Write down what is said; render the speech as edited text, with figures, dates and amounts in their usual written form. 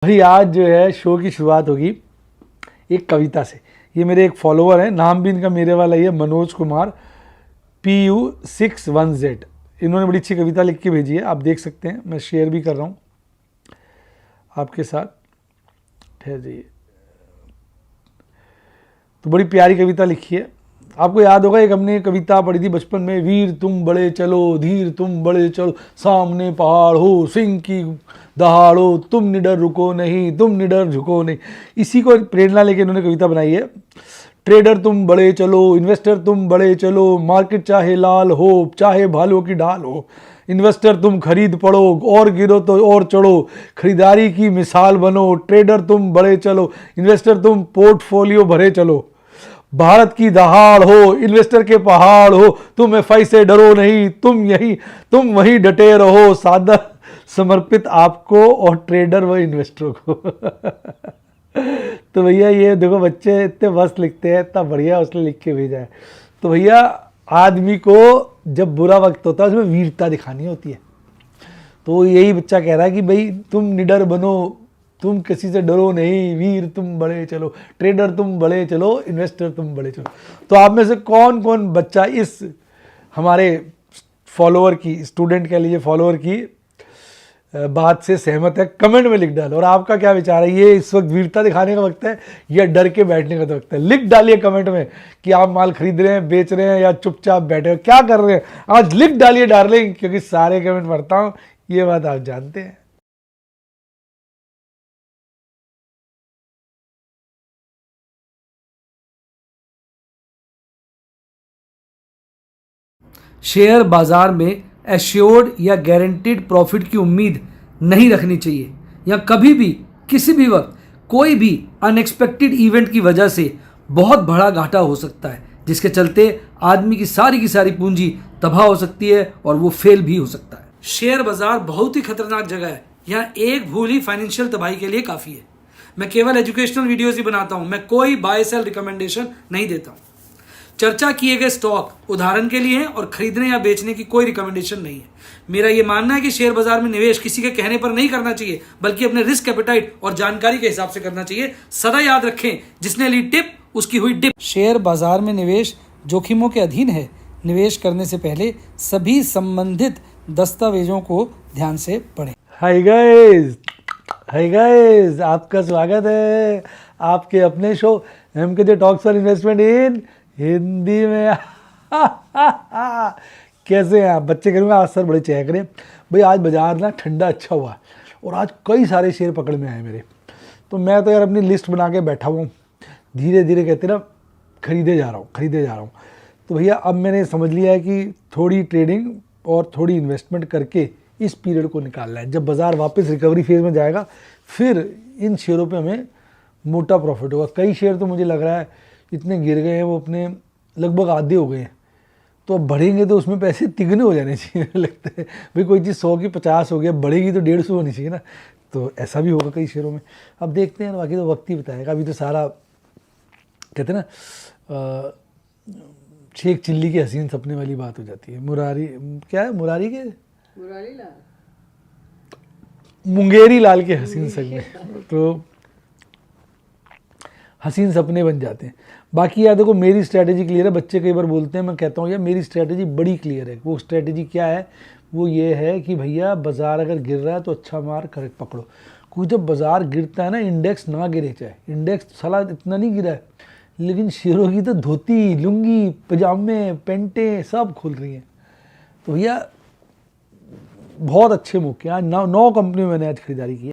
भाई आज जो है शो की शुरुआत होगी एक कविता से। ये मेरे एक फॉलोअर हैं, नाम भी इनका मेरे वाला ही है, मनोज कुमार PU61Z। इन्होंने बड़ी अच्छी कविता लिख के भेजी है, आप देख सकते हैं, मैं शेयर भी कर रहा हूँ आपके साथ। ठहर जाइए। तो बड़ी प्यारी कविता लिखी है। आपको याद होगा एक हमने कविता पढ़ी थी बचपन में, वीर तुम बड़े चलो, धीर तुम बड़े चलो, सामने पहाड़ हो, सिंह की दहाड़ो, तुम निडर रुको नहीं, तुम निडर झुको नहीं। इसी को प्रेरणा लेके इन्होंने कविता बनाई है। ट्रेडर तुम बड़े चलो, इन्वेस्टर तुम बड़े चलो, मार्केट चाहे लाल हो, चाहे भालों की ढाल हो, इन्वेस्टर तुम खरीद पड़ो, और गिरो तो और चढ़ो, खरीदारी की मिसाल बनो। ट्रेडर तुम बड़े चलो, इन्वेस्टर तुम पोर्टफोलियो भरे चलो, भारत की दहाड़ हो, इन्वेस्टर के पहाड़ हो, तुम एफआई से डरो नहीं, तुम वहीं डटे रहो, सादा समर्पित आपको और ट्रेडर व इन्वेस्टरों को। तो भैया ये देखो, बच्चे इतने मस्त लिखते हैं, इतना बढ़िया उसने लिख के भेजा है। तो भैया आदमी को जब बुरा वक्त होता है उसमें वीरता दिखानी होती है। तो यही बच्चा कह रहा है कि भाई तुम निडर बनो, तुम किसी से डरो नहीं, वीर तुम बड़े चलो, ट्रेडर तुम बड़े चलो, इन्वेस्टर तुम बड़े चलो। तो आप में से कौन कौन बच्चा इस हमारे फॉलोअर की, स्टूडेंट कह लीजिए फॉलोअर की बात से सहमत है, कमेंट में लिख डालो। और आपका क्या विचार है, ये इस वक्त वीरता दिखाने का वक्त है या डर के बैठने का वक्त है? लिख डालिए कमेंट में कि आप माल खरीद रहे हैं, बेच रहे हैं, या चुपचाप बैठे हो, क्या कर रहे हैं आज। लिख डालिए डार्लिंग, क्योंकि सारे कमेंट पढ़ता हूँ, ये बात आप जानते हैं। शेयर बाजार में एश्योर्ड या गारंटीड प्रॉफिट की उम्मीद नहीं रखनी चाहिए, या कभी भी किसी भी वक्त कोई भी अनएक्सपेक्टेड इवेंट की वजह से बहुत बड़ा घाटा हो सकता है, जिसके चलते आदमी की सारी पूंजी तबाह हो सकती है और वो फेल भी हो सकता है। शेयर बाजार बहुत ही खतरनाक जगह है, यहाँ एक भूल ही फाइनेंशियल तबाही के लिए काफ़ी है। मैं केवल एजुकेशनल वीडियोज़ ही बनाता हूँ, मैं कोई बाय सेल रिकमेंडेशन नहीं देता हूँ। चर्चा किए गए स्टॉक उदाहरण के लिए हैं और खरीदने या बेचने की कोई रिकमेंडेशन नहीं है। मेरा यह मानना है कि शेयर बाजार में निवेश किसी के कहने पर नहीं करना चाहिए, बल्कि अपने रिस्क एपेटाइट और जानकारी के हिसाब से करना चाहिए। सदा याद रखें, जिसने ली टिप उसकी हुई डिप। शेयर बाजार में निवेश जोखिमों के अधीन है। निवेश करने से पहले सभी संबंधित दस्तावेजों को ध्यान से पढ़ें। हाय गाइस, आपका स्वागत है आपके अपने show MKJ talks for investment इन हिंदी में। कैसे हैं आप बच्चे? करूँगा आज सर बड़े चेक रहे भाई। आज बाजार ना ठंडा अच्छा हुआ और आज कई सारे शेयर पकड़ में आए मेरे। तो मैं तो यार अपनी लिस्ट बना के बैठा हुआ हूँ, धीरे धीरे कहते ना खरीदे जा रहा हूँ। तो भैया अब मैंने समझ लिया है कि थोड़ी ट्रेडिंग और थोड़ी इन्वेस्टमेंट करके इस पीरियड को निकालना है। जब बाज़ार वापस रिकवरी फेज में जाएगा फिर इन शेयरों पे हमें मोटा प्रॉफिट होगा। कई शेयर तो मुझे लग रहा है इतने गिर गए हैं, वो अपने लगभग आधे हो गए हैं। तो अब बढ़ेंगे तो उसमें पैसे तिगने हो जाने चाहिए। लगता है भाई कोई चीज़ 100 की 50 हो गया, बढ़ेगी तो 150 होनी चाहिए ना। तो ऐसा भी होगा कई शेयरों में। अब देखते हैं, बाकी तो वक्त ही बताएगा। अभी तो सारा कहते हैं ना शेख चिल्ली के हसीन सपने वाली बात हो जाती है। मुरारी क्या है, मुंगेरी लाल के हसीन सपने, तो हसीन सपने बन जाते हैं। बाकी यार देखो, मेरी स्ट्रैटेजी क्लियर है। बच्चे कई बार बोलते हैं, मैं कहता हूँ यार मेरी स्ट्रैटेजी बड़ी क्लियर है। वो स्ट्रैटेजी क्या है? वो ये है कि भैया बाज़ार अगर गिर रहा है तो अच्छा मार कर पकड़ो। क्योंकि जब बाज़ार गिरता है ना, इंडेक्स ना गिरे, चाहे इंडेक्स साला इतना नहीं गिरा है, लेकिन शेयरों की तो धोती, लुंगी, पजामे, पेंटें सब खुल रही हैं। तो भैया बहुत अच्छे मौके, आज 9 कंपनी मैंने आज खरीदारी की है।